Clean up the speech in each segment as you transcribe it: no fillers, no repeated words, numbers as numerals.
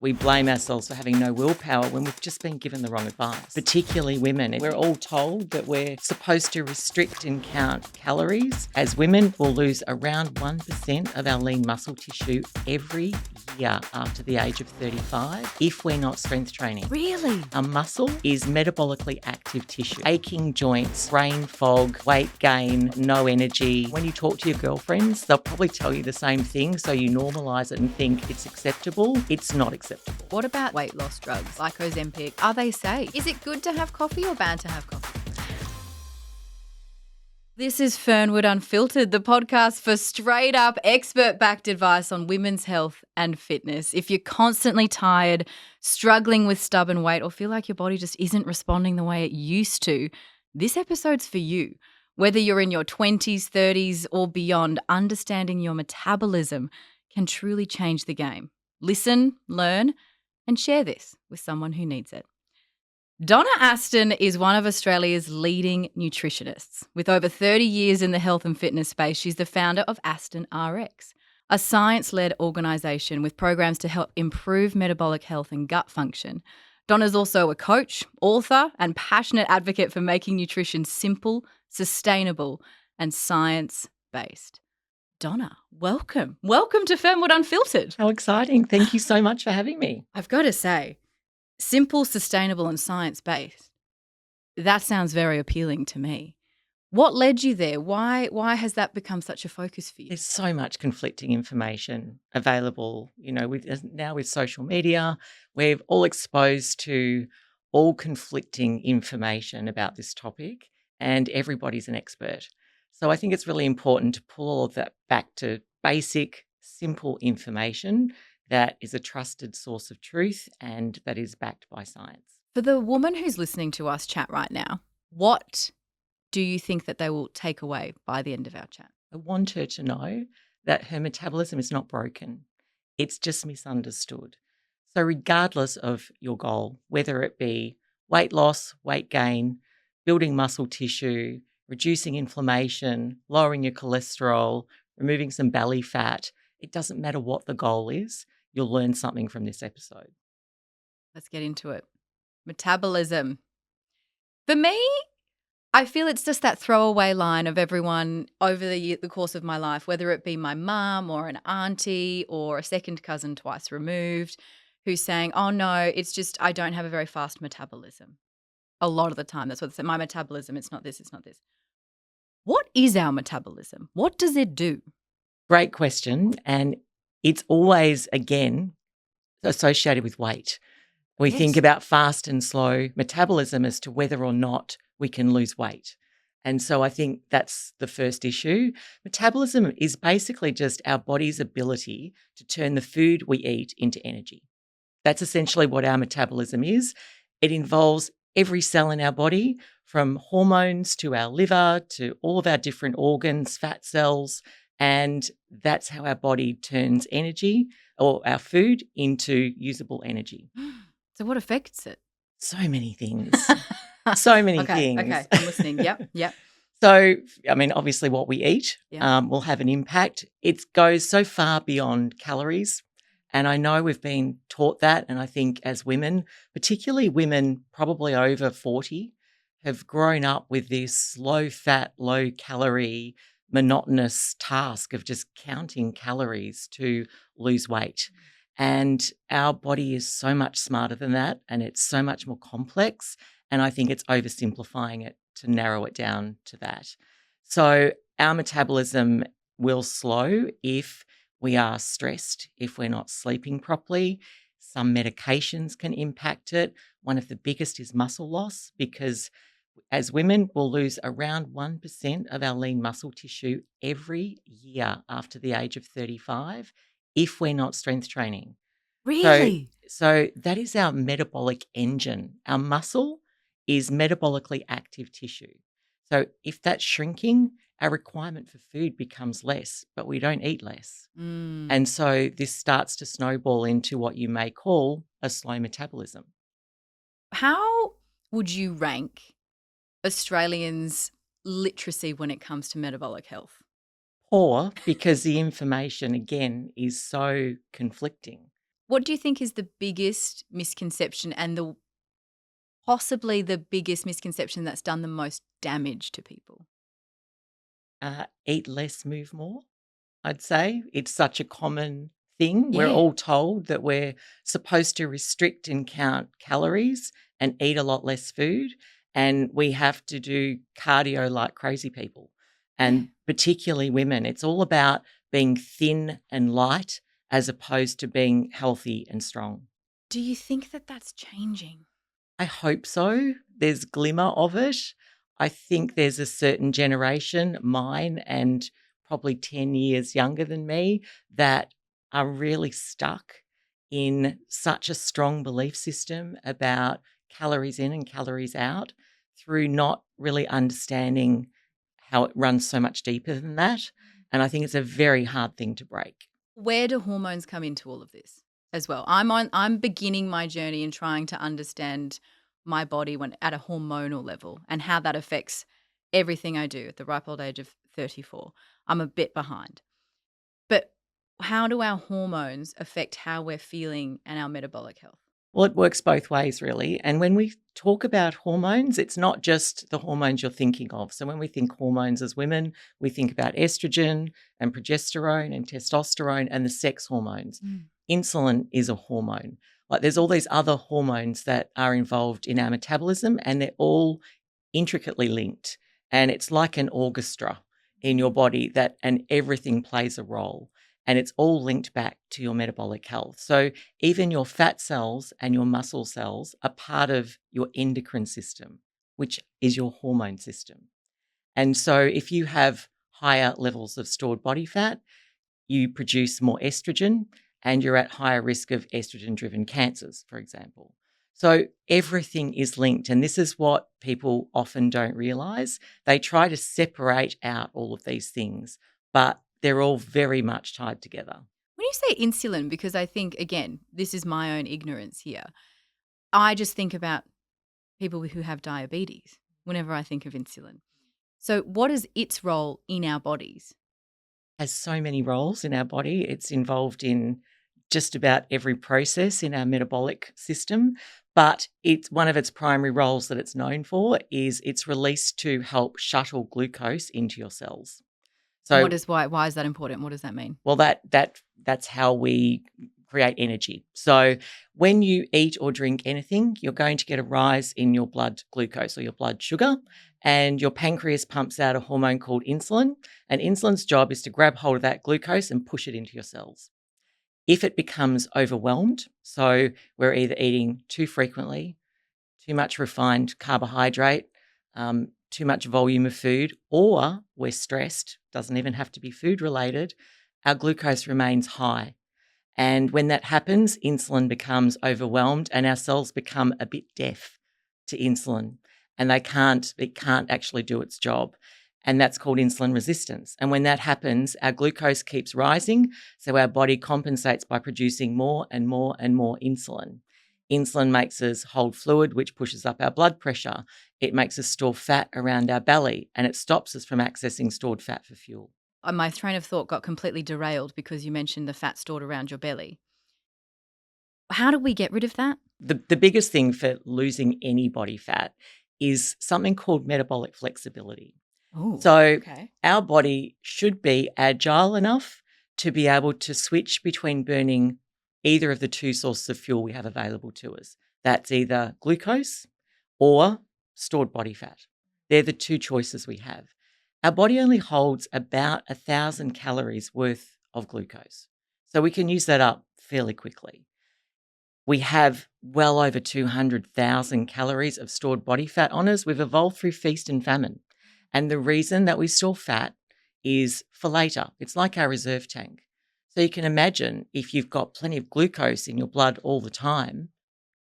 We blame ourselves for having no willpower when we've just been given the wrong advice, particularly women. We're all told that we're supposed to restrict and count calories. As women, we'll lose around 1% of our lean muscle tissue every year after the age of 35 if we're not strength training. Really? Our muscle is metabolically active tissue. Aching joints, brain fog, weight gain, no energy. When you talk to your girlfriends, they'll probably tell you the same thing, so you normalise it and think it's acceptable. It's not acceptable. What about weight loss drugs like Ozempic? Are they safe? Is it good to have coffee or bad to have coffee? This is Fernwood Unfiltered, the podcast for straight up expert-backed advice on women's health and fitness. If you're constantly tired, struggling with stubborn weight, or feel like your body just isn't responding the way it used to, this episode's for you. Whether you're in your 20s, 30s or beyond, understanding your metabolism can truly change the game. Listen, learn, and share this with someone who needs it. Donna Aston is one of Australia's leading nutritionists. With over 30 years in the health and fitness space, she's the founder of AstonRX, a science-led organisation with programs to help improve metabolic health and gut function. Donna's also a coach, author, and passionate advocate for making nutrition simple, sustainable, and science-based. Donna, welcome. Welcome to Fernwood Unfiltered. How exciting. Thank you so much for having me. I've got to say, simple, sustainable and science-based, that sounds very appealing to me. What led you there? Why has that become such a focus for you? There's so much conflicting information available, with social media. We're all exposed to all conflicting information about this topic, and everybody's an expert. So I think it's really important to pull all of that back to basic, simple information that is a trusted source of truth and that is backed by science. For the woman who's listening to us chat right now, what do you think that they will take away by the end of our chat? I want her to know that her metabolism is not broken. It's just misunderstood. So regardless of your goal, whether it be weight loss, weight gain, building muscle tissue, reducing inflammation, lowering your cholesterol, removing some belly fat, it doesn't matter what the goal is, you'll learn something from this episode. Let's get into it. Metabolism. For me, I feel it's just that throwaway line of everyone over the course of my life, whether it be my mum or an auntie or a second cousin twice removed, who's saying, oh no, it's just I don't have a very fast metabolism. A lot of the time, that's what they say. My metabolism, it's not this, it's not this. What is our metabolism? What does it do? Great question. And it's always, again, associated with weight. We think about fast and slow metabolism as to whether or not we can lose weight. And so I think that's the first issue. Metabolism is basically just our body's ability to turn the food we eat into energy. That's essentially what our metabolism is. It involves every cell in our body, from hormones to our liver to all of our different organs, fat cells, and that's how our body turns energy or our food into usable energy. So what affects it? So many things. So many things. Okay, I'm listening. Yep. So, obviously what we eat will have an impact. It goes so far beyond calories. And I know we've been taught that. And I think as women, particularly women probably over 40, have grown up with this low fat, low calorie, monotonous task of just counting calories to lose weight. And our body is so much smarter than that, and it's so much more complex. And I think it's oversimplifying it to narrow it down to that. So our metabolism will slow if we are stressed, if we're not sleeping properly. Some medications can impact it. One of the biggest is muscle loss, because as women, we'll lose around 1% of our lean muscle tissue every year after the age of 35 if we're not strength training. Really? So that is our metabolic engine. Our muscle is metabolically active tissue. So if that's shrinking, our requirement for food becomes less, but we don't eat less. And so this starts to snowball into what you may call a slow metabolism. How would you rank Australians' literacy when it comes to metabolic health? Poor, because the information, again, is so conflicting. What do you think is the biggest misconception and possibly the biggest misconception that's done the most damage to people? Eat less, move more, I'd say. It's such a common thing. We're Yeah. all told that we're supposed to restrict and count calories and eat a lot less food. And we have to do cardio like crazy people. Yeah. And particularly women, it's all about being thin and light as opposed to being healthy and strong. Do you think that that's changing? I hope so. There's glimmer of it. I think there's a certain generation, mine and probably 10 years younger than me, that are really stuck in such a strong belief system about calories in and calories out through not really understanding how it runs so much deeper than that. And I think it's a very hard thing to break. Where do hormones come into all of this as well? I'm beginning my journey in trying to understand my body when at a hormonal level and how that affects everything I do at the ripe old age of 34. I'm a bit behind. But how do our hormones affect how we're feeling and our metabolic health? Well, it works both ways, really. And when we talk about hormones, it's not just the hormones you're thinking of. So when we think hormones as women, we think about estrogen and progesterone and testosterone and the sex hormones. Mm. Insulin is a hormone. Like there's all these other hormones that are involved in our metabolism, and they're all intricately linked. And it's like an orchestra in your body and everything plays a role. And it's all linked back to your metabolic health. So even your fat cells and your muscle cells are part of your endocrine system, which is your hormone system. And so if you have higher levels of stored body fat, you produce more estrogen and you're at higher risk of estrogen-driven cancers, for example. So everything is linked. And this is what people often don't realize. They try to separate out all of these things, but they're all very much tied together. When you say insulin, because I think, again, this is my own ignorance here, I just think about people who have diabetes whenever I think of insulin. So what is its role in our bodies? Has so many roles in our body. It's involved in just about every process in our metabolic system, but it's one of its primary roles that it's known for is it's released to help shuttle glucose into your cells. And So, why is that important? What does that mean? well, that's how we create energy. So when you eat or drink anything, you're going to get a rise in your blood glucose or your blood sugar, and your pancreas pumps out a hormone called insulin, and insulin's job is to grab hold of that glucose and push it into your cells. If it becomes overwhelmed, so we're either eating too frequently, too much refined carbohydrate, too much volume of food, or we're stressed, doesn't even have to be food related, our glucose remains high. And when that happens, insulin becomes overwhelmed and our cells become a bit deaf to insulin and it can't actually do its job. And that's called insulin resistance. And when that happens, our glucose keeps rising. So our body compensates by producing more and more and more insulin. Insulin makes us hold fluid, which pushes up our blood pressure. It makes us store fat around our belly and it stops us from accessing stored fat for fuel. My train of thought got completely derailed because you mentioned the fat stored around your belly. How do we get rid of that? The biggest thing for losing any body fat is something called metabolic flexibility. Oh, So okay. our body should be agile enough to be able to switch between burning either of the two sources of fuel we have available to us. That's either glucose or stored body fat. They're the two choices we have. Our body only holds about 1,000 calories worth of glucose. So we can use that up fairly quickly. We have well over 200,000 calories of stored body fat on us. We've evolved through feast and famine. And the reason that we store fat is for later. It's like our reserve tank. So you can imagine if you've got plenty of glucose in your blood all the time,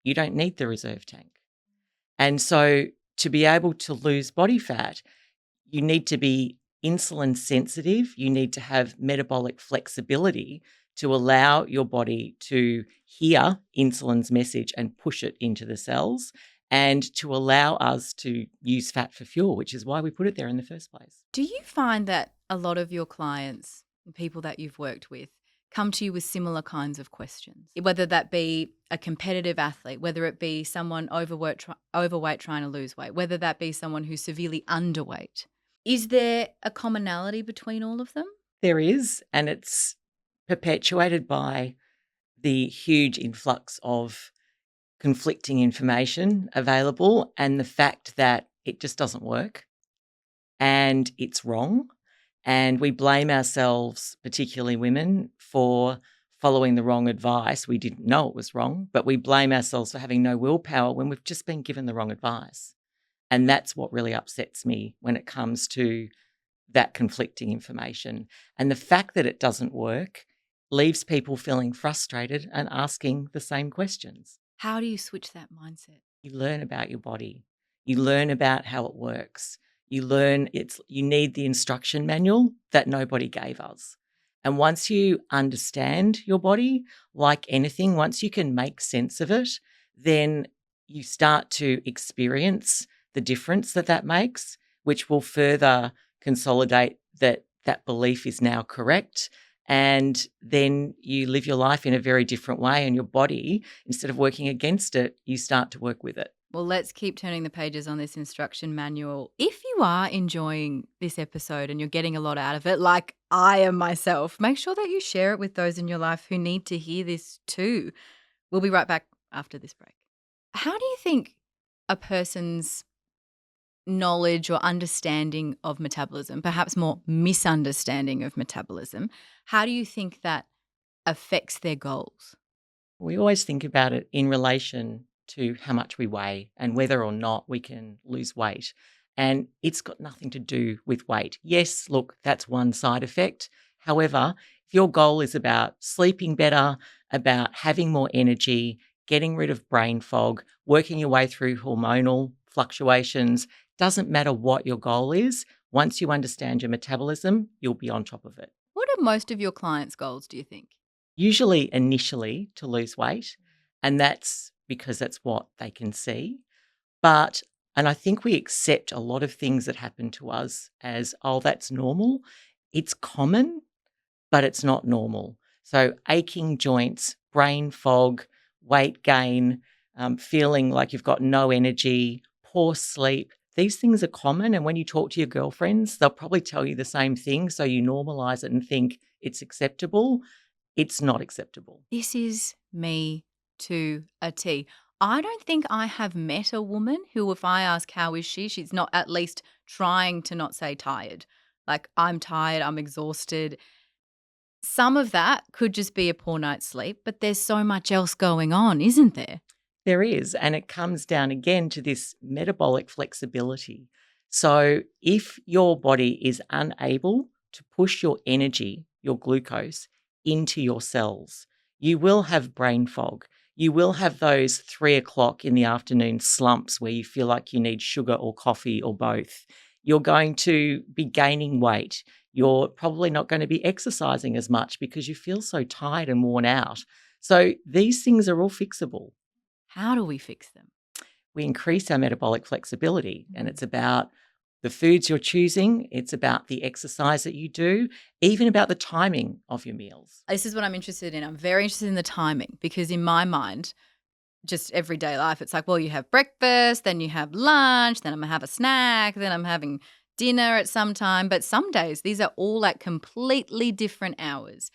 you don't need the reserve tank. And so to be able to lose body fat, you need to be insulin sensitive. You need to have metabolic flexibility to allow your body to hear insulin's message and push it into the cells and to allow us to use fat for fuel, which is why we put it there in the first place. Do you find that a lot of your clients, people that you've worked with, come to you with similar kinds of questions, whether that be a competitive athlete, whether it be someone overweight trying to lose weight, whether that be someone who's severely underweight. Is there a commonality between all of them? There is, and it's perpetuated by the huge influx of conflicting information available and the fact that it just doesn't work and it's wrong. And we blame ourselves, particularly women, for following the wrong advice. We didn't know it was wrong, but we blame ourselves for having no willpower when we've just been given the wrong advice. And that's what really upsets me when it comes to that conflicting information. And the fact that it doesn't work leaves people feeling frustrated and asking the same questions. How do you switch that mindset? You learn about your body. You learn about how it works. You need the instruction manual that nobody gave us. And once you understand your body, like anything, once you can make sense of it, then you start to experience the difference that makes, which will further consolidate that belief is now correct. And then you live your life in a very different way, and your body, instead of working against it, you start to work with it. Well, let's keep turning the pages on this instruction manual. If you are enjoying this episode and you're getting a lot out of it, like I am myself, make sure that you share it with those in your life who need to hear this too. We'll be right back after this break. How do you think a person's knowledge or understanding of metabolism, perhaps more misunderstanding of metabolism, how do you think that affects their goals? We always think about it in relation to how much we weigh and whether or not we can lose weight. And it's got nothing to do with weight. Yes, look, that's one side effect. However, if your goal is about sleeping better, about having more energy, getting rid of brain fog, working your way through hormonal fluctuations, doesn't matter what your goal is. Once you understand your metabolism, you'll be on top of it. What are most of your clients' goals, do you think? Usually initially to lose weight, and that's because that's what they can see. And I think we accept a lot of things that happen to us as, oh, that's normal. It's common, but it's not normal. So aching joints, brain fog, weight gain, feeling like you've got no energy, poor sleep, these things are common. And when you talk to your girlfriends, they'll probably tell you the same thing. So you normalize it and think it's acceptable. It's not acceptable. This is me to a T. I don't think I have met a woman who, if I ask how is she, she's not at least trying to not say tired. Like, I'm tired, I'm exhausted. Some of that could just be a poor night's sleep, but there's so much else going on, isn't there? There is, and it comes down again to this metabolic flexibility. So if your body is unable to push your energy, your glucose, into your cells, you will have brain fog. You will have those 3 o'clock in the afternoon slumps where you feel like you need sugar or coffee or both. You're going to be gaining weight. You're probably not going to be exercising as much because you feel so tired and worn out. So these things are all fixable. How do we fix them? We increase our metabolic flexibility, and it's about the foods you're choosing. It's about the exercise that you do, even about the timing of your meals. This is what I'm interested in. I'm very interested in the timing because in my mind, just everyday life, it's like, well, you have breakfast, then you have lunch, then I'm going to have a snack, then I'm having dinner at some time. But some days, these are all at completely different hours.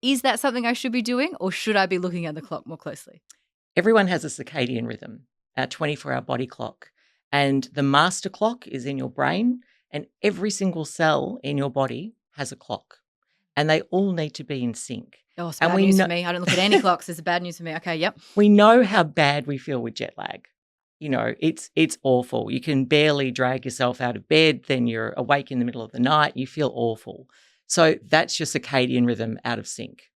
Is that something I should be doing, or should I be looking at the clock more closely? Everyone has a circadian rhythm, our 24-hour body clock. And the master clock is in your brain, and every single cell in your body has a clock. And they all need to be in sync. Oh, it's bad news for me. I don't look at any clocks. It's bad news for me. Okay, yep. We know how bad we feel with jet lag. You know, it's awful. You can barely drag yourself out of bed. Then you're awake in the middle of the night. You feel awful. So that's your circadian rhythm out of sync.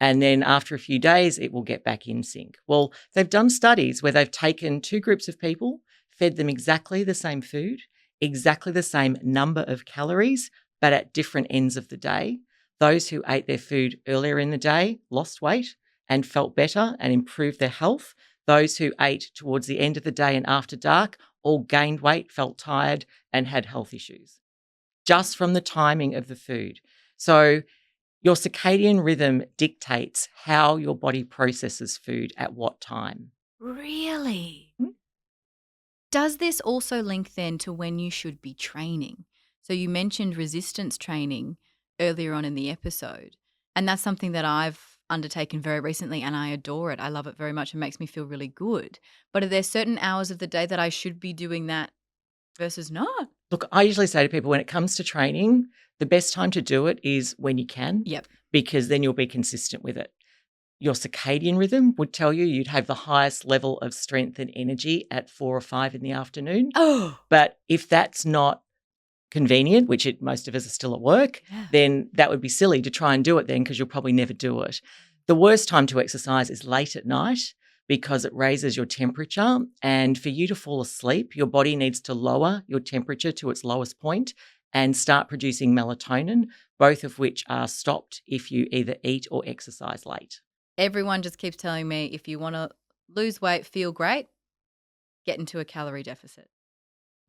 And then after a few days, it will get back in sync. Well, they've done studies where they've taken 2 groups of people, fed them exactly the same food, exactly the same number of calories, but at different ends of the day. Those who ate their food earlier in the day lost weight and felt better and improved their health. Those who ate towards the end of the day and after dark all gained weight, felt tired, and had health issues just from the timing of the food. So Your circadian rhythm dictates how your body processes food at what time. Really? Hmm? Does this also link then to when you should be training? So you mentioned resistance training earlier on in the episode, and that's something that I've undertaken very recently and I adore it. I love it very much. It makes me feel really good. But are there certain hours of the day that I should be doing that versus not? Look, I usually say to people when it comes to training, the best time to do it is when you can, Yep. because then you'll be consistent with it. Your circadian rhythm would tell you you'd have the highest level of strength and energy at 4 or 5 in the afternoon. Oh, But if that's not convenient, which most of us are still at work, yeah. then that would be silly to try and do it then because you'll probably never do it. The worst time to exercise is late at night because it raises your temperature. And for you to fall asleep, your body needs to lower your temperature to its lowest point and start producing melatonin, both of which are stopped if you either eat or exercise late. Everyone just keeps telling me if you want to lose weight, feel great, get into a calorie deficit.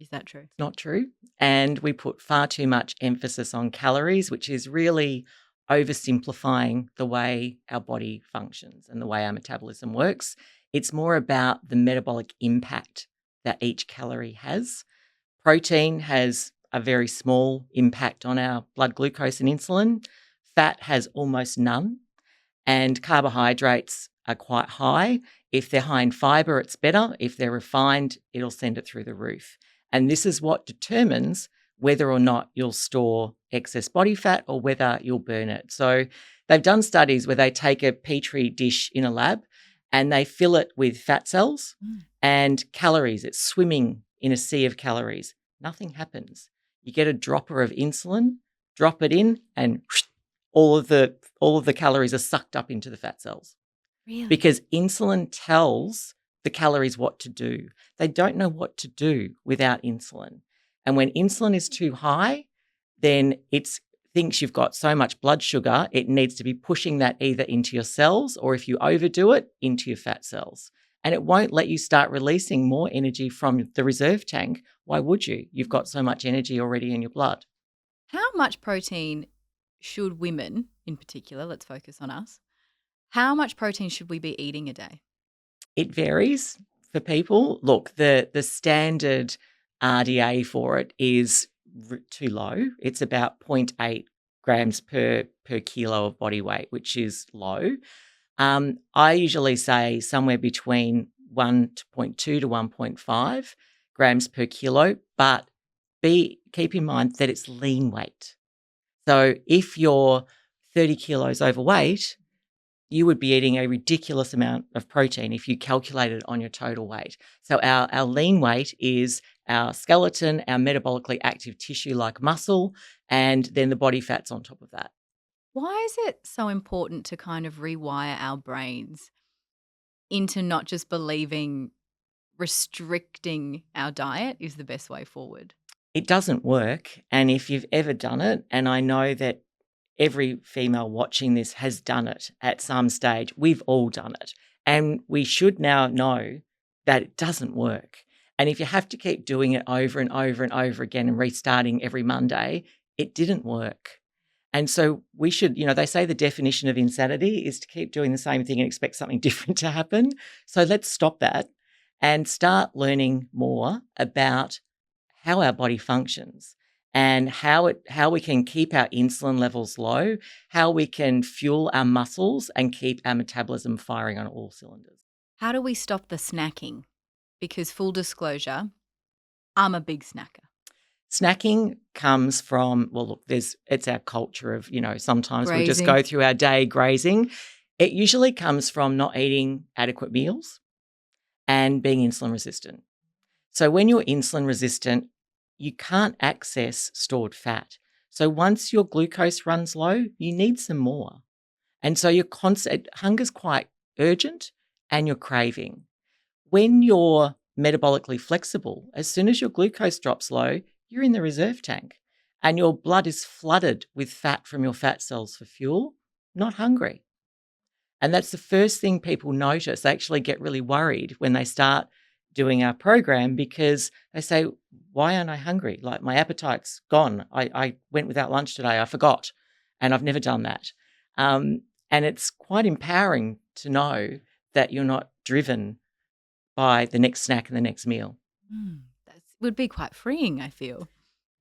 Is that true? It's not true. And we put far too much emphasis on calories, which is really oversimplifying the way our body functions and the way our metabolism works. It's more about the metabolic impact that each calorie has. Protein has a very small impact on our blood glucose and insulin. Fat has almost none. And carbohydrates are quite high. If they're high in fiber, it's better. If they're refined, it'll send it through the roof. And this is what determines whether or not you'll store excess body fat or whether you'll burn it. So they've done studies where they take a petri dish in a lab and they fill it with fat cells and calories. It's swimming in a sea of calories. Nothing happens. You get a dropper of insulin, drop it in, and all of the calories are sucked up into the fat cells. Really? Because insulin tells the calories what to do. They don't know what to do without insulin. And when insulin is too high, then it thinks you've got so much blood sugar, it needs to be pushing that either into your cells or if you overdo it, into your fat cells. And it won't let you start releasing more energy from the reserve tank. Why would you? You've got so much energy already in your blood. How much protein should women, in particular, let's focus on us, how much protein should we be eating a day? It varies for people. Look, the standard RDA for it is too low. It's about 0.8 grams per kilo of body weight, which is low. I usually say somewhere between 1.2 to 1.5 grams per kilo, but keep in mind that it's lean weight. So if you're 30 kilos overweight, you would be eating a ridiculous amount of protein if you calculated it on your total weight. So our lean weight is our skeleton, our metabolically active tissue like muscle, and then the body fat's on top of that. Why is it so important to kind of rewire our brains into not just believing restricting our diet is the best way forward? It doesn't work. And if you've ever done it, and I know that every female watching this has done it at some stage. We've all done it. And we should now know that it doesn't work. And if you have to keep doing it over and over and over again and restarting every Monday, it didn't work. And so we should, they say the definition of insanity is to keep doing the same thing and expect something different to happen. So let's stop that and start learning more about how our body functions. And how we can keep our insulin levels low, how we can fuel our muscles and keep our metabolism firing on all cylinders. How do we stop the snacking? Because full disclosure, I'm a big snacker. Snacking comes from, it's our culture of, sometimes we just Grazing. go through our day grazing. It usually comes from not eating adequate meals and being insulin resistant. So when you're insulin resistant, you can't access stored fat. So once your glucose runs low, you need some more. And so hunger's quite urgent and you're craving. When you're metabolically flexible, as soon as your glucose drops low, you're in the reserve tank and your blood is flooded with fat from your fat cells for fuel, not hungry. And that's the first thing people notice. They actually get really worried when they start doing our program because they say, why aren't I hungry? Like my appetite's gone. I went without lunch today. I forgot. And I've never done that. And it's quite empowering to know that you're not driven by the next snack and the next meal. That would be quite freeing, I feel.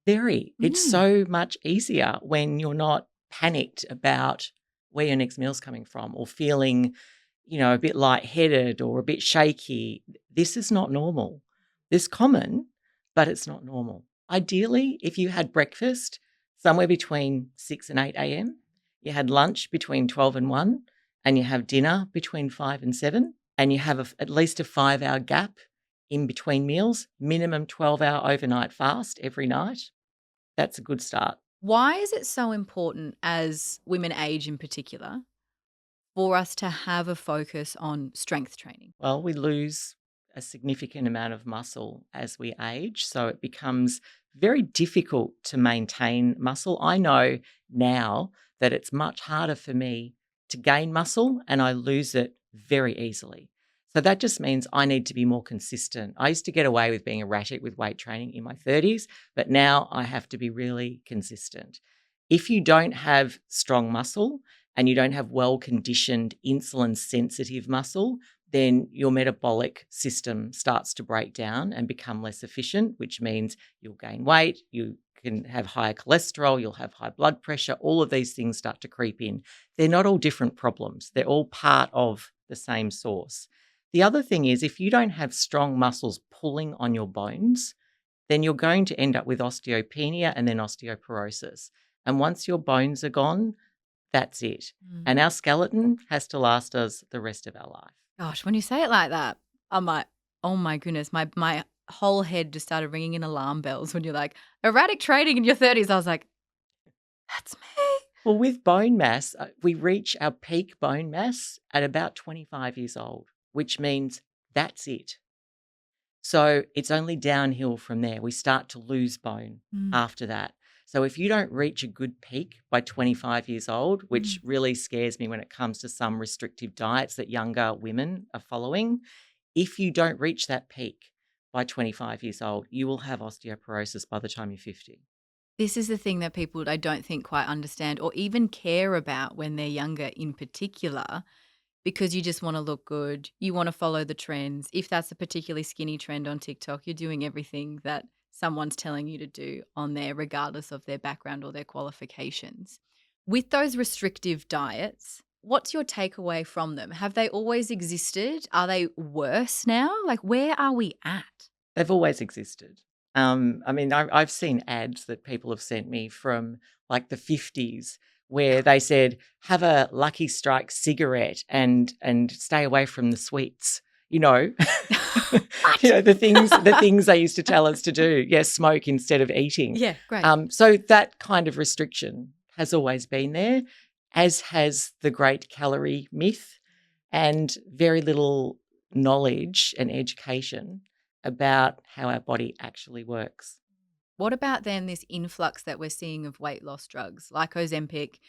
Very. It's Mm. so much easier when you're not panicked about where your next meal's coming from or feeling, a bit lightheaded or a bit shaky. This is not normal. It's common, but it's not normal. Ideally, if you had breakfast somewhere between 6 and 8 a.m., you had lunch between 12 and 1, and you have dinner between 5 and 7, and you have at least a 5-hour gap in between meals, minimum 12-hour overnight fast every night. That's a good start. Why is it so important as women age in particular for us to have a focus on strength training? Well, we lose a significant amount of muscle as we age, so it becomes very difficult to maintain muscle. I know now that it's much harder for me to gain muscle and I lose it very easily. So that just means I need to be more consistent. I used to get away with being erratic with weight training in my 30s, but now I have to be really consistent. If you don't have strong muscle and you don't have well-conditioned insulin-sensitive muscle, then your metabolic system starts to break down and become less efficient, which means you'll gain weight, you can have higher cholesterol, you'll have high blood pressure, all of these things start to creep in. They're not all different problems. They're all part of the same source. The other thing is if you don't have strong muscles pulling on your bones, then you're going to end up with osteopenia and then osteoporosis. And once your bones are gone, that's it. And our skeleton has to last us the rest of our life. Gosh, when you say it like that, I'm like, oh my goodness, my whole head just started ringing in alarm bells when you're like, erratic training in your 30s. I was like, that's me. Well, with bone mass, we reach our peak bone mass at about 25 years old, which means that's it. So it's only downhill from there. We start to lose bone after that. So if you don't reach a good peak by 25 years old, which really scares me when it comes to some restrictive diets that younger women are following, if you don't reach that peak by 25 years old, you will have osteoporosis by the time you're 50. This is the thing that people I don't think quite understand or even care about when they're younger in particular, because you just want to look good. You want to follow the trends. If that's a particularly skinny trend on TikTok, you're doing everything that someone's telling you to do on there, regardless of their background or their qualifications. With those restrictive diets, what's your takeaway from them? Have they always existed? Are they worse now? Like, where are we at? They've always existed. I've seen ads that people have sent me from like the 50s where they said, have a Lucky Strike cigarette and stay away from the sweets. The things they used to tell us to do. Yes, smoke instead of eating. Yeah, great. So that kind of restriction has always been there, as has the great calorie myth and very little knowledge and education about how our body actually works. What about then this influx that we're seeing of weight loss drugs like Ozempic?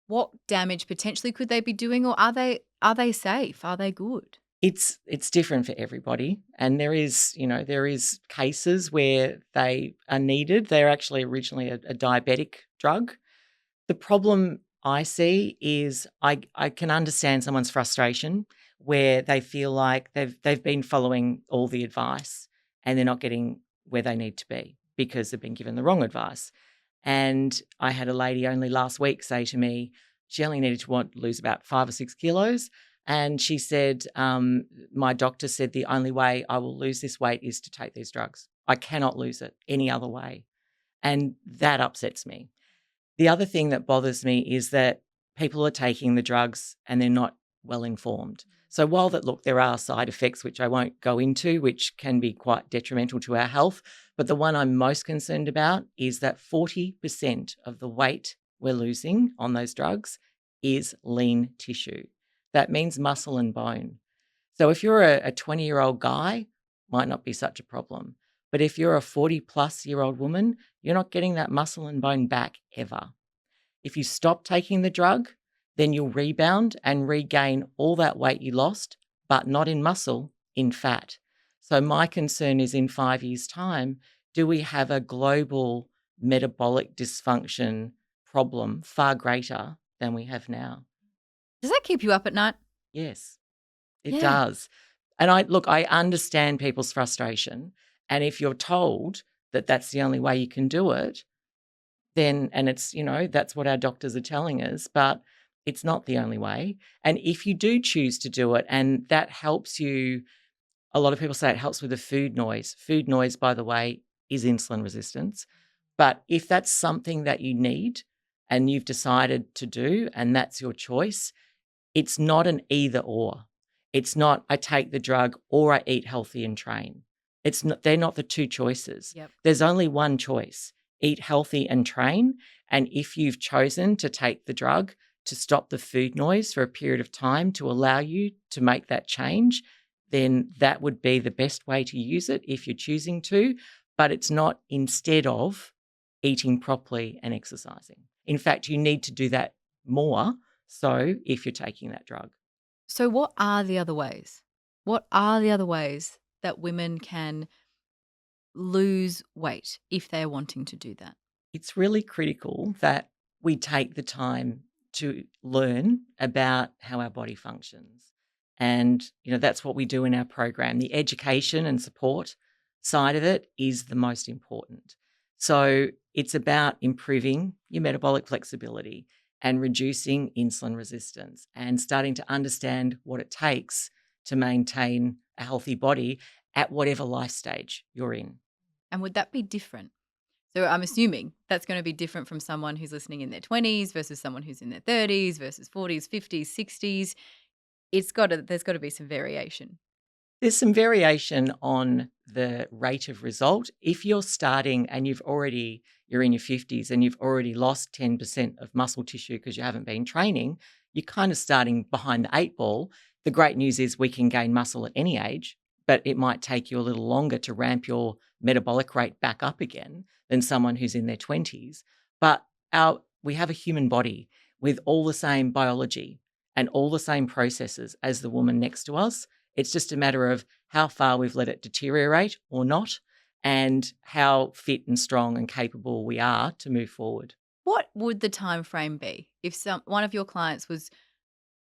What damage potentially could they be doing, or are they safe? Are they good? It's different for everybody, and there is cases where they are needed. They're actually originally a diabetic drug. The problem I see is I can understand someone's frustration where they feel like they've been following all the advice and they're not getting where they need to be because they've been given the wrong advice. And I had a lady only last week say to me, she only needed to lose about 5 or 6 kilos. And she said, my doctor said the only way I will lose this weight is to take these drugs. I cannot lose it any other way. And that upsets me. The other thing that bothers me is that people are taking the drugs and they're not well informed. So while there are side effects, which I won't go into, which can be quite detrimental to our health, but the one I'm most concerned about is that 40% of the weight we're losing on those drugs is lean tissue. That means muscle and bone. So if you're a 20-year-old guy, might not be such a problem. But if you're a 40-plus-year-old woman, you're not getting that muscle and bone back ever. If you stop taking the drug, then you'll rebound and regain all that weight you lost, but not in muscle, in fat. So my concern is in 5 years' time, do we have a global metabolic dysfunction problem far greater than we have now? Does that keep you up at night? Yes, it Yeah. does. And I understand people's frustration. And if you're told that that's the only way you can do it, then, and it's, that's what our doctors are telling us, but it's not the only way. And if you do choose to do it and that helps you, a lot of people say it helps with the food noise. Food noise, by the way, is insulin resistance. But if that's something that you need and you've decided to do and that's your choice, it's not an either or. It's not I take the drug or I eat healthy and train. It's not, they're not the two choices. Yep. There's only one choice. Eat healthy and train. And if you've chosen to take the drug to stop the food noise for a period of time to allow you to make that change, then that would be the best way to use it if you're choosing to. But it's not instead of eating properly and exercising. In fact, you need to do that more so if you're taking that drug. So what are the other ways? What are the other ways that women can lose weight if they're wanting to do that? It's really critical that we take the time to learn about how our body functions. And, that's what we do in our program. The education and support side of it is the most important. So it's about improving your metabolic flexibility and reducing insulin resistance and starting to understand what it takes to maintain a healthy body at whatever life stage you're in. And would that be different? So I'm assuming that's going to be different from someone who's listening in their 20s versus someone who's in their 30s versus 40s, 50s, 60s. There's got to be some variation. There's some variation on the rate of result. If you're starting and you're in your 50s and you've already lost 10% of muscle tissue because you haven't been training, you're kind of starting behind the eight ball. The great news is we can gain muscle at any age, but it might take you a little longer to ramp your metabolic rate back up again than someone who's in their 20s. But we have a human body with all the same biology and all the same processes as the woman next to us. It's just a matter of how far we've let it deteriorate or not, and how fit and strong and capable we are to move forward. What would the time frame be if one of your clients was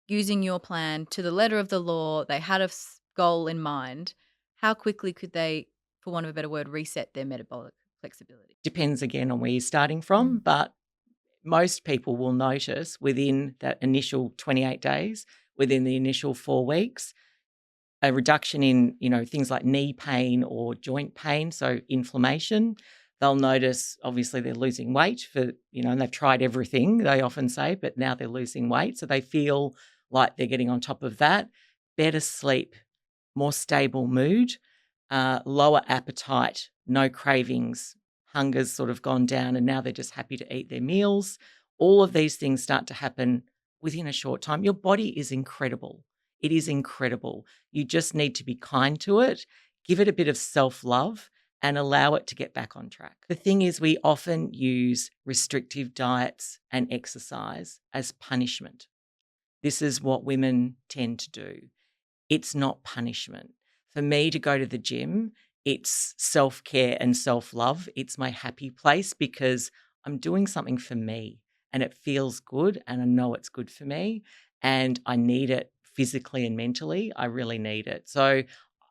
using your plan to the letter of the law, they had a goal in mind? How quickly could they, for want of a better word, reset their metabolic flexibility? Depends again on where you're starting from, but most people will notice within that initial 28 days, within the initial 4 weeks, a reduction in, things like knee pain or joint pain, so inflammation. They'll notice, obviously, they're losing weight and they've tried everything, they often say, but now they're losing weight. So they feel like they're getting on top of that. Better sleep, more stable mood, lower appetite, no cravings, hunger's sort of gone down, and now they're just happy to eat their meals. All of these things start to happen within a short time. Your body is incredible. It is incredible. You just need to be kind to it, give it a bit of self-love, and allow it to get back on track. The thing is, we often use restrictive diets and exercise as punishment. This is what women tend to do. It's not punishment. For me to go to the gym, it's self-care and self-love. It's my happy place because I'm doing something for me and it feels good and I know it's good for me and I need it physically and mentally. I really need it. So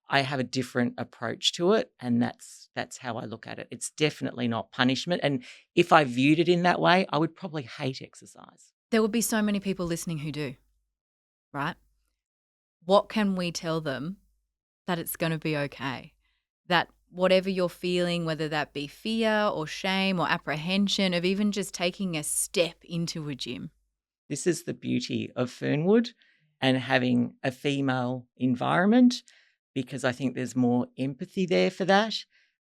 I have a different approach to it, and that's how I look at it. It's definitely not punishment. And if I viewed it in that way, I would probably hate exercise. There would be so many people listening who do, right? What can we tell them that it's going to be okay? That whatever you're feeling, whether that be fear or shame or apprehension of even just taking a step into a gym. This is the beauty of Fernwood and having a female environment, because I think there's more empathy there for that.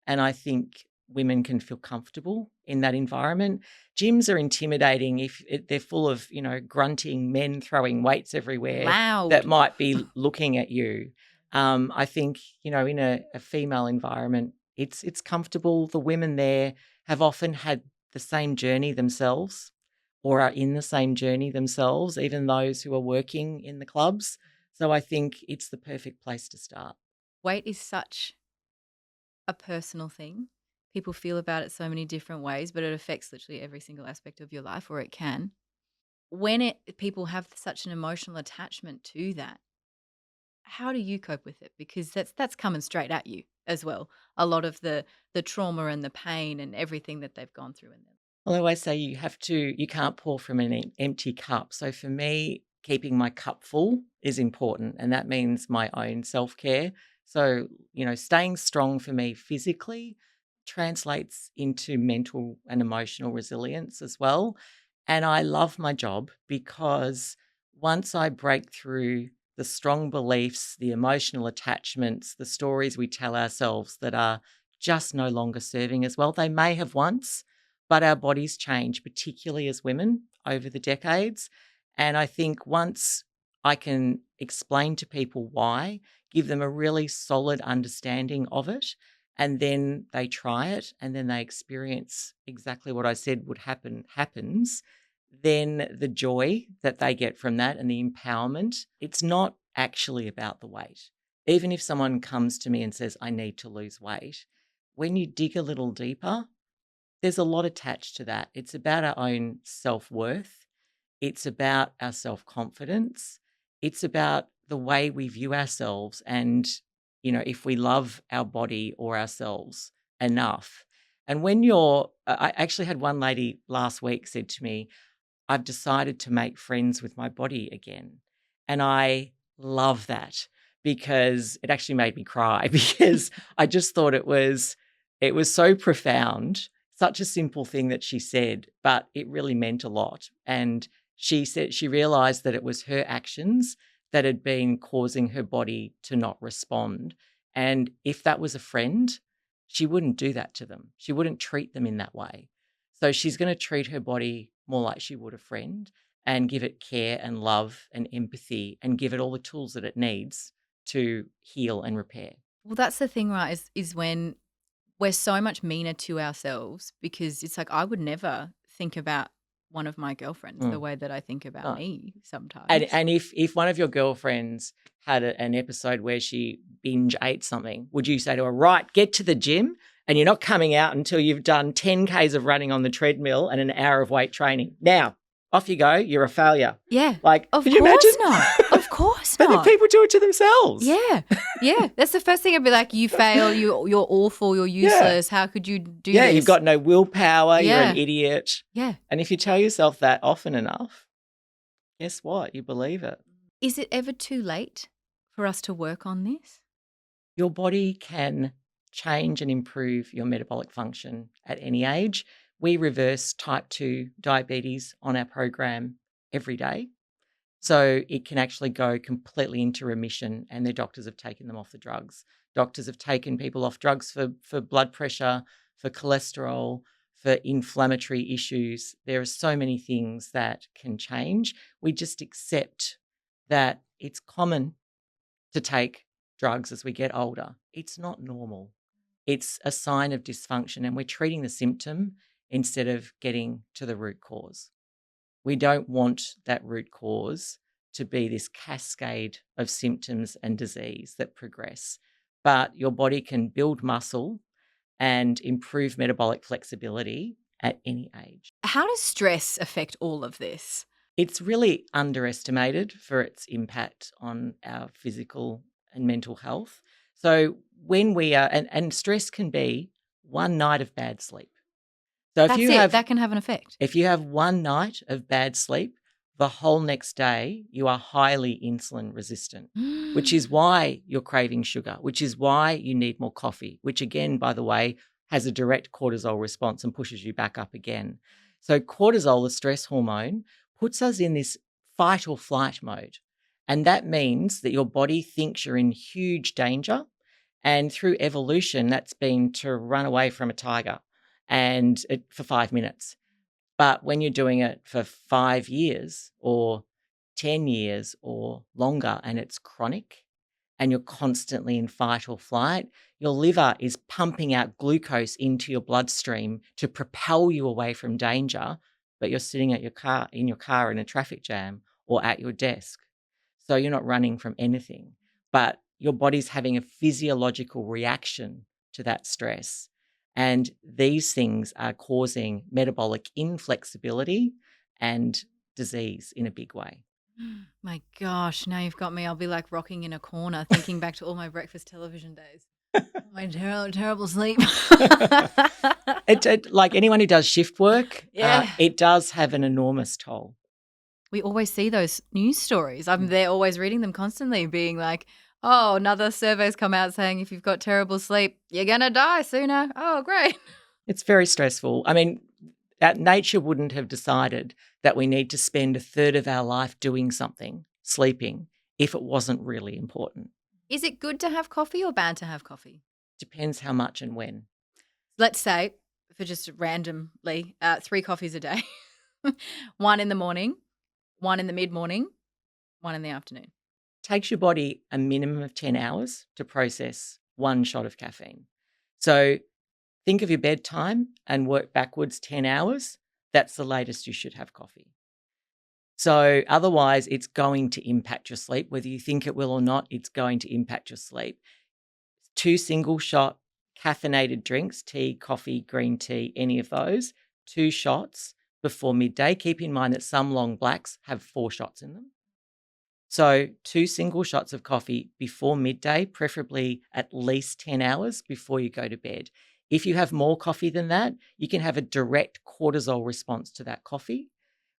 And I think women can feel comfortable in that environment. Gyms are intimidating if they're full of, grunting men throwing weights everywhere Loud. that might be looking at you. I think, in a female environment, it's comfortable. The women there have often had the same journey themselves or are in the same journey themselves, even those who are working in the clubs. So I think it's the perfect place to start. Weight is such a personal thing. People feel about it so many different ways, but it affects literally every single aspect of your life, or it can. when people have such an emotional attachment to that, how do you cope with it? Because that's coming straight at you as well. A lot of the trauma and the pain and everything that they've gone through in them. Well, I always say you can't pour from an empty cup. So for me, keeping my cup full is important. And that means my own self care. So, staying strong for me physically translates into mental and emotional resilience as well. And I love my job because once I break through the strong beliefs, the emotional attachments, the stories we tell ourselves that are just no longer serving us well, they may have once, but our bodies change, particularly as women over the decades. And I think once I can explain to people why, give them a really solid understanding of it, and then they try it and then they experience exactly what I said would happens, then the joy that they get from that and the empowerment, it's not actually about the weight. Even if someone comes to me and says, I need to lose weight, when you dig a little deeper, there's a lot attached to that. It's about our own self-worth. It's about our self-confidence. It's about the way we view ourselves and, if we love our body or ourselves enough. And I actually had one lady last week said to me, I've decided to make friends with my body again. And I love that because it actually made me cry because I just thought it was so profound, such a simple thing that she said, but it really meant a lot. And she said she realized that it was her actions that had been causing her body to not respond. And if that was a friend, she wouldn't do that to them. She wouldn't treat them in that way. So she's going to treat her body more like she would a friend and give it care and love and empathy and give it all the tools that it needs to heal and repair. Well, that's the thing, right? Is when we're so much meaner to ourselves because it's like I would never think about one of my girlfriends the way that I think about No. me sometimes. And if one of your girlfriends had an episode where she binge ate something, would you say to her, right, get to the gym and you're not coming out until you've done 10 Ks of running on the treadmill and an hour of weight training? Now, off you go. You're a failure. Yeah. Could you imagine? Not. Of course But not. then people do it to themselves. Yeah. Yeah. That's the first thing I'd be like, you fail, you're awful, you're useless. How could you do this? Yeah, you've got no willpower. Yeah. You're an idiot. Yeah. And if you tell yourself that often enough, guess what? You believe it. Is it ever too late for us to work on this? Your body can change and improve your metabolic function at any age. We reverse type 2 diabetes on our program every day. So it can actually go completely into remission and their doctors have taken them off the drugs. Doctors have taken people off drugs for blood pressure, for cholesterol, for inflammatory issues. There are so many things that can change. We just accept that it's common to take drugs as we get older. It's not normal. It's a sign of dysfunction and we're treating the symptom instead of getting to the root cause. We don't want that root cause to be this cascade of symptoms and disease that progress. But your body can build muscle and improve metabolic flexibility at any age. How does stress affect all of this? It's really underestimated for its impact on our physical and mental health. So when we are, and stress can be one night of bad sleep. So that can have an effect. If you have one night of bad sleep, the whole next day you are highly insulin resistant, which is why you're craving sugar, which is why you need more coffee, which again, by the way, has a direct cortisol response and pushes you back up again. So cortisol, the stress hormone, puts us in this fight or flight mode. And that means that your body thinks you're in huge danger. And through evolution, that's been to run away from a tiger for 5 minutes. But when you're doing it for 5 years or 10 years or longer and it's chronic and you're constantly in fight or flight, your liver is pumping out glucose into your bloodstream to propel you away from danger, but you're sitting in your car in a traffic jam or at your desk. So you're not running from anything, but your body's having a physiological reaction to that stress. And these things are causing metabolic inflexibility and disease in a big way. My gosh, now you've got me. I'll be like rocking in a corner thinking back to all my breakfast television days. My terrible sleep. Like anyone who does shift work, Yeah. it does have an enormous toll. We always see those news stories. I'm there always reading them constantly, being like, oh, another survey's come out saying if you've got terrible sleep, you're going to die sooner. Oh, great. It's very stressful. I mean, nature wouldn't have decided that we need to spend a third of our life doing something, sleeping, if it wasn't really important. Is it good to have coffee or bad to have coffee? Depends how much and when. Let's say, for just randomly, 3 coffees a day. 1 in the morning, 1 in the mid-morning, 1 in the afternoon. Takes your body a minimum of 10 hours to process 1 shot of caffeine. So think of your bedtime and work backwards 10 hours. That's the latest you should have coffee. So otherwise, it's going to impact your sleep. Whether you think it will or not, it's going to impact your sleep. 2 single shot caffeinated drinks, tea, coffee, green tea, any of those, 2 shots before midday. Keep in mind that some long blacks have 4 shots in them. So 2 single shots of coffee before midday, preferably at least 10 hours before you go to bed. If you have more coffee than that, you can have a direct cortisol response to that coffee,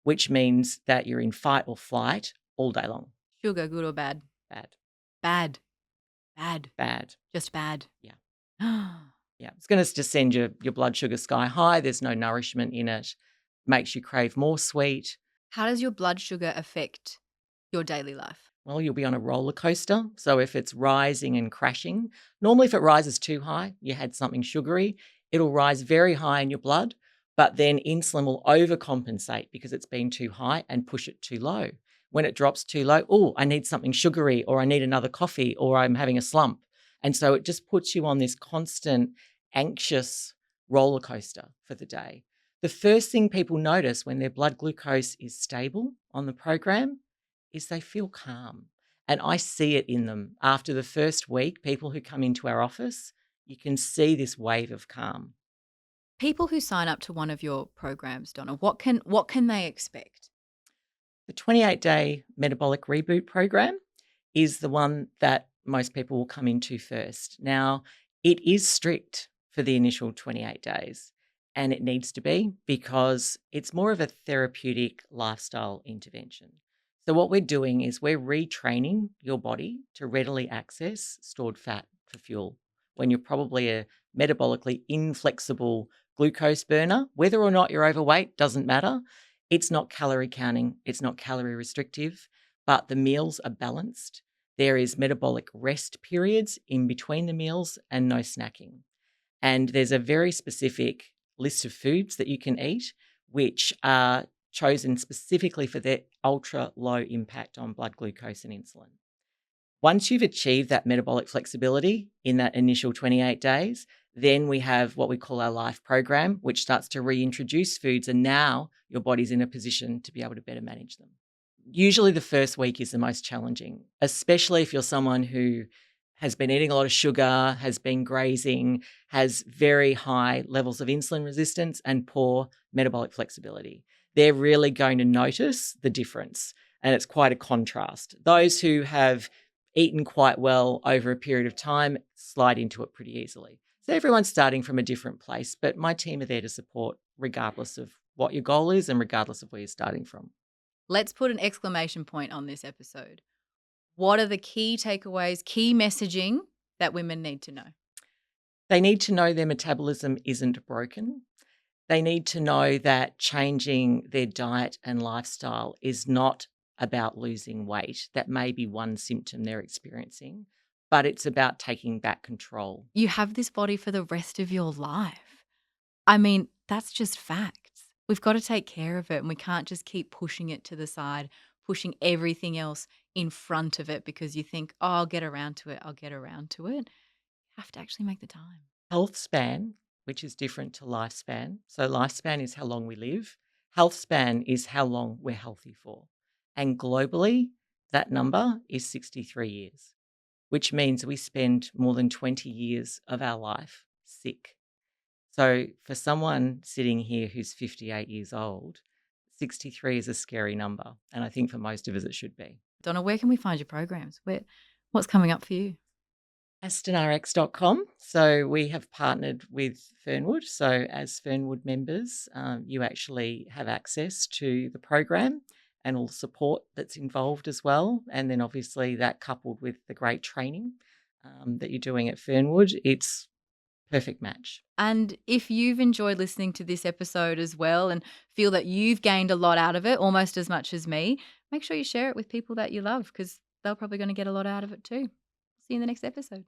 which means that you're in fight or flight all day long. Sugar, good or bad? Bad. Bad. Bad. Bad. Just bad. Yeah. Yeah. It's going to just send your blood sugar sky high. There's no nourishment in it. Makes you crave more sweet. How does your blood sugar affect your daily life? Well, you'll be on a roller coaster. So if it's rising and crashing, normally if it rises too high, you had something sugary, it'll rise very high in your blood, but then insulin will overcompensate because it's been too high and push it too low. When it drops too low, oh, I need something sugary, or I need another coffee, or I'm having a slump. And so it just puts you on this constant anxious roller coaster for the day. The first thing people notice when their blood glucose is stable on the program is they feel calm. And I see it in them. After the first week, people who come into our office, you can see this wave of calm. People who sign up to one of your programs, Donna, what can they expect? The 28-day metabolic reboot program is the one that most people will come into first. Now, it is strict for the initial 28 days, and it needs to be because it's more of a therapeutic lifestyle intervention. So what we're doing is we're retraining your body to readily access stored fat for fuel when you're probably a metabolically inflexible glucose burner. Whether or not you're overweight doesn't matter. It's not calorie counting. It's not calorie restrictive, but the meals are balanced. There is metabolic rest periods in between the meals and no snacking. And there's a very specific list of foods that you can eat, which are chosen specifically for their ultra low impact on blood glucose and insulin. Once you've achieved that metabolic flexibility in that initial 28 days, then we have what we call our life program, which starts to reintroduce foods, and now your body's in a position to be able to better manage them. Usually the first week is the most challenging, especially if you're someone who has been eating a lot of sugar, has been grazing, has very high levels of insulin resistance and poor metabolic flexibility. They're really going to notice the difference, and it's quite a contrast. Those who have eaten quite well over a period of time slide into it pretty easily. So everyone's starting from a different place, but my team are there to support regardless of what your goal is and regardless of where you're starting from. Let's put an exclamation point on this episode. What are the key takeaways, key messaging that women need to know? They need to know their metabolism isn't broken. They need to know that changing their diet and lifestyle is not about losing weight. That may be one symptom they're experiencing, but it's about taking back control. You have this body for the rest of your life. I mean, that's just facts. We've got to take care of it, and we can't just keep pushing it to the side, pushing everything else in front of it because you think, oh, I'll get around to it. You have to actually make the time. Health span, which is different to lifespan. So lifespan is how long we live. Health span is how long we're healthy for. And globally, that number is 63 years, which means we spend more than 20 years of our life sick. So for someone sitting here who's 58 years old, 63 is a scary number, and I think for most of us it should be. Donna, where can we find your programs? What's coming up for you? AstonRX.com. So we have partnered with Fernwood. So as Fernwood members, you actually have access to the program and all the support that's involved as well. And then obviously that coupled with the great training that you're doing at Fernwood, it's perfect match. And if you've enjoyed listening to this episode as well and feel that you've gained a lot out of it, almost as much as me, make sure you share it with people that you love because they're probably going to get a lot out of it too. See you in the next episode.